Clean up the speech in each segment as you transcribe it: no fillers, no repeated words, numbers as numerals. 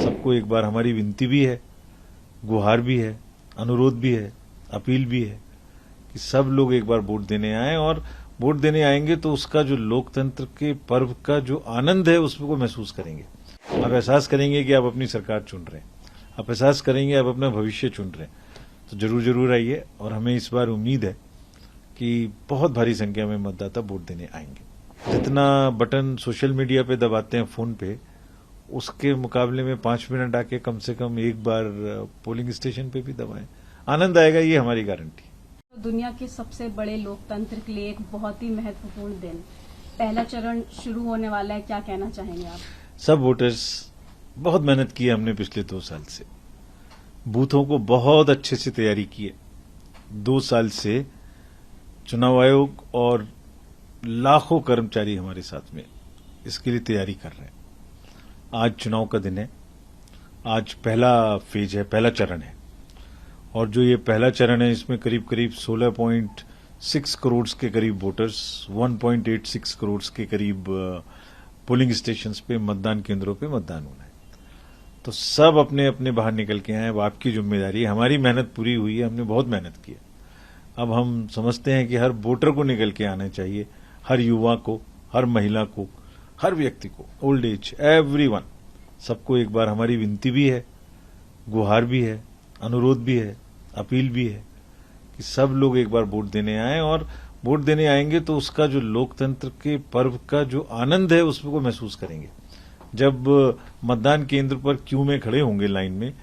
सबको एक बार हमारी विनती भी है, गुहार भी है, अनुरोध भी है, अपील भी है कि सब लोग एक बार वोट देने आएं, और वोट देने आएंगे तो उसका जो लोकतंत्र के पर्व का जो आनंद है उसको महसूस करेंगे। आप एहसास करेंगे कि आप अपनी सरकार चुन रहे हैं, आप एहसास करेंगे आप अपना भविष्य चुन रहे हैं। तो जरूर आइए, और हमें इस बार उम्मीद है कि बहुत भारी संख्या में मतदाता वोट देने आएंगे। जितना बटन सोशल मीडिया पे दबाते हैं फोन पे, उसके मुकाबले में 5 मिनट आके कम से कम एक बार पोलिंग स्टेशन पे भी दबाएं, आनंद आएगा, ये हमारी गारंटी। दुनिया के सबसे बड़े लोकतंत्र के लिए एक बहुत ही महत्वपूर्ण दिन, पहला चरण शुरू होने वाला है, क्या कहना चाहेंगे आप? सब वोटर्स, बहुत मेहनत की है हमने पिछले 2 साल से, बूथों को बहुत अच्छे से तैयारी की है। 2 साल से चुनाव आयोग और लाखों कर्मचारी हमारे साथ में इसके लिए तैयारी कर रहे हैं। आज चुनाव का दिन है, आज पहला फेज है, पहला चरण है, और जो ये पहला चरण है इसमें करीब 16.6 करोड़ के करीब वोटर्स, 1.86 करोड़ के करीब पोलिंग स्टेशंस पे, मतदान केंद्रों पे मतदान होना है। तो सब अपने अपने बाहर निकल के आए, अब आपकी जिम्मेदारी है। हमारी मेहनत पूरी हुई है, हमने बहुत मेहनत की है। अब हम समझते हैं कि हर वोटर को निकल के आना चाहिए, हर युवा को, हर महिला को, हर व्यक्ति को, ओल्ड एज, एवरीवन, सबको एक बार हमारी विनती भी है, गुहार भी है, अनुरोध भी है, अपील भी है कि सब लोग एक बार वोट देने आएं, और वोट देने आएंगे तो उसका जो लोकतंत्र के पर्व का जो आनंद है उसको महसूस करेंगे। जब मतदान केंद्र पर क्यू में खड़े होंगे लाइन में,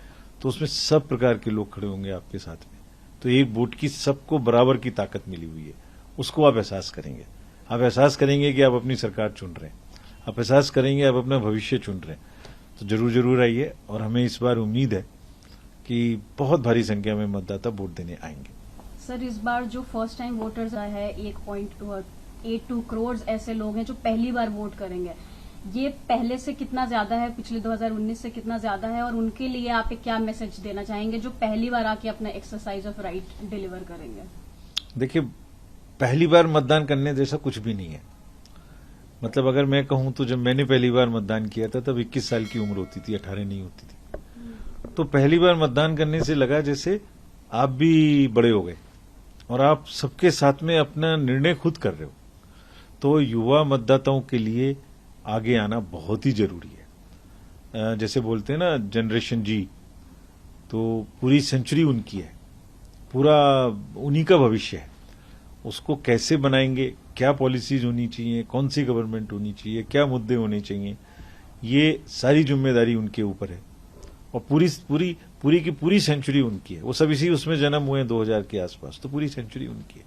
तो उसमें सब प्रकार के लोग खड़े होंगे आपके साथ में, तो एक वोट की सबको बराबर की ताकत मिली हुई है, उसको आप एहसास करेंगे। आप एहसास करेंगे कि आप अपनी सरकार चुन रहे हैं, आप एहसास करेंगे आप अपना भविष्य चुन रहे हैं। तो जरूर आइए, और हमें इस बार उम्मीद है कि बहुत भारी संख्या में मतदाता वोट देने आएंगे। सर, इस बार जो फर्स्ट टाइम वोटर्स है 1.82 करोड़ ऐसे लोग हैं जो पहली बार वोट करेंगे, ये पहले से कितना ज्यादा है, पिछले 2019 से कितना ज्यादा है, और उनके लिए आप क्या मैसेज देना चाहेंगे जो पहली बार आके अपना एक्सरसाइज ऑफ राइट डिलीवर करेंगे? देखिए, पहली बार मतदान करने जैसा कुछ भी नहीं है। मतलब अगर मैं कहूं तो जब मैंने पहली बार मतदान किया था तब 21 साल की उम्र होती थी, 18 नहीं होती थी। तो पहली बार मतदान करने से लगा जैसे आप भी बड़े हो गए और आप सबके साथ में अपना निर्णय खुद कर रहे हो। तो युवा मतदाताओं के लिए आगे आना बहुत ही जरूरी है। जैसे बोलते हैं ना जनरेशन जी, तो पूरी सेंचुरी उनकी है, पूरा उन्हीं का भविष्य है। उसको कैसे बनाएंगे, क्या पॉलिसीज होनी चाहिए, कौन सी गवर्नमेंट होनी चाहिए, क्या मुद्दे होने चाहिए, ये सारी जिम्मेदारी उनके ऊपर है। और पूरी की पूरी सेंचुरी उनकी है। वो सब इसी उसमें जन्म हुए 2000 के आसपास, तो पूरी सेंचुरी उनकी है।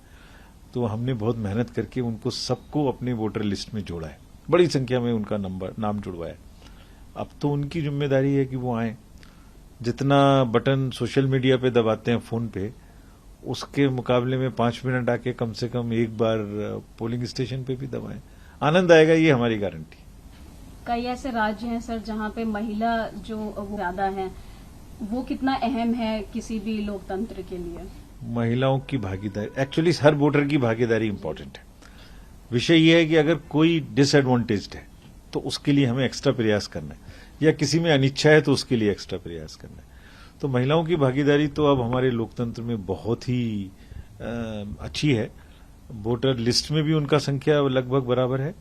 तो हमने बहुत मेहनत करके उनको सबको अपने वोटर लिस्ट में जोड़ा है, बड़ी संख्या में उनका नाम जुड़वाया है। अब तो उनकी जिम्मेदारी है कि वो आए। जितना बटन सोशल मीडिया पे दबाते हैं फोन पे, उसके मुकाबले में 5 मिनट आके कम से कम एक बार पोलिंग स्टेशन पे भी दबाएं, आनंद आएगा, ये हमारी गारंटी। कई ऐसे राज्य हैं सर जहां पे महिला जो ज्यादा है, वो कितना अहम है किसी भी लोकतंत्र के लिए? महिलाओं की भागीदारी, एक्चुअली हर वोटर की भागीदारी इंपॉर्टेंट है। विषय यह है कि अगर कोई डिसएडवांटेज्ड है तो उसके लिए हमें एक्स्ट्रा प्रयास करना है, या किसी में अनिच्छा है तो उसके लिए एक्स्ट्रा प्रयास करना है। तो महिलाओं की भागीदारी तो अब हमारे लोकतंत्र में बहुत ही अच्छी है। वोटर लिस्ट में भी उनका संख्या लगभग बराबर है,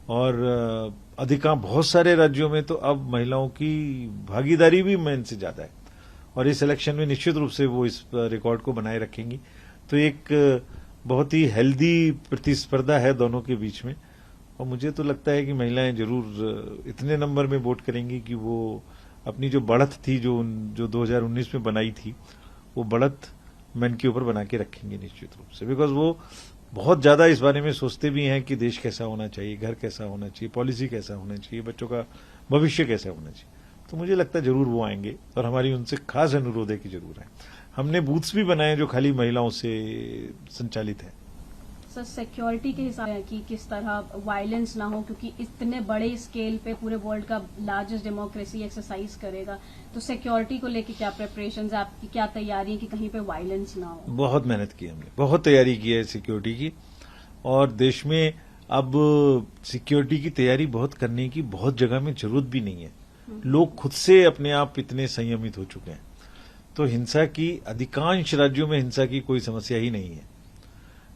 और बहुत सारे राज्यों में तो अब महिलाओं की भागीदारी भी मेन से ज्यादा है, और इस इलेक्शन में निश्चित रूप से वो इस रिकॉर्ड को बनाए रखेंगी। तो एक बहुत ही हेल्दी प्रतिस्पर्धा है दोनों के बीच में, और मुझे तो लगता है कि महिलाएं जरूर इतने नंबर में वोट करेंगी कि वो अपनी जो बढ़त थी जो 2019 में बनाई थी, वो बढ़त मन के ऊपर बना के रखेंगे निश्चित रूप से। बिकॉज वो बहुत ज्यादा इस बारे में सोचते भी हैं कि देश कैसा होना चाहिए, घर कैसा होना चाहिए, पॉलिसी कैसा होना चाहिए, बच्चों का भविष्य कैसा होना चाहिए। तो मुझे लगता है जरूर वो आएंगे, और हमारी उनसे खास अनुरोध है कि जरूर आए। हमने बूथ्स भी बनाए जो खाली महिलाओं से संचालित है। सर, सिक्योरिटी के हिसाब से कि किस तरह वायलेंस ना हो, क्योंकि इतने बड़े स्केल पे पूरे वर्ल्ड का लार्जेस्ट डेमोक्रेसी एक्सरसाइज करेगा, तो सिक्योरिटी को लेके क्या प्रिपरेशंस, आपकी क्या तैयारी है कि कहीं पे वायलेंस ना हो? बहुत मेहनत की हमने, बहुत तैयारी की है सिक्योरिटी की, और देश में अब सिक्योरिटी की तैयारी बहुत करने की बहुत जगह में जरूरत भी नहीं है। लोग खुद से अपने आप इतने संयमित हो चुके हैं, तो हिंसा की अधिकांश राज्यों में हिंसा की कोई समस्या ही नहीं है।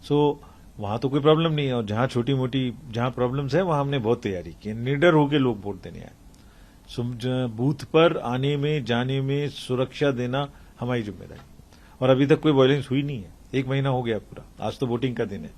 सो वहां तो कोई प्रॉब्लम नहीं है, और जहां छोटी मोटी जहां प्रॉब्लम्स है वहां हमने बहुत तैयारी की है, निडर होकर लोग वोट देने आए। बूथ पर आने में जाने में सुरक्षा देना हमारी जिम्मेदारी, और अभी तक कोई वायलेंस हुई नहीं है। 1 महीना हो गया पूरा, आज तो वोटिंग का दिन है।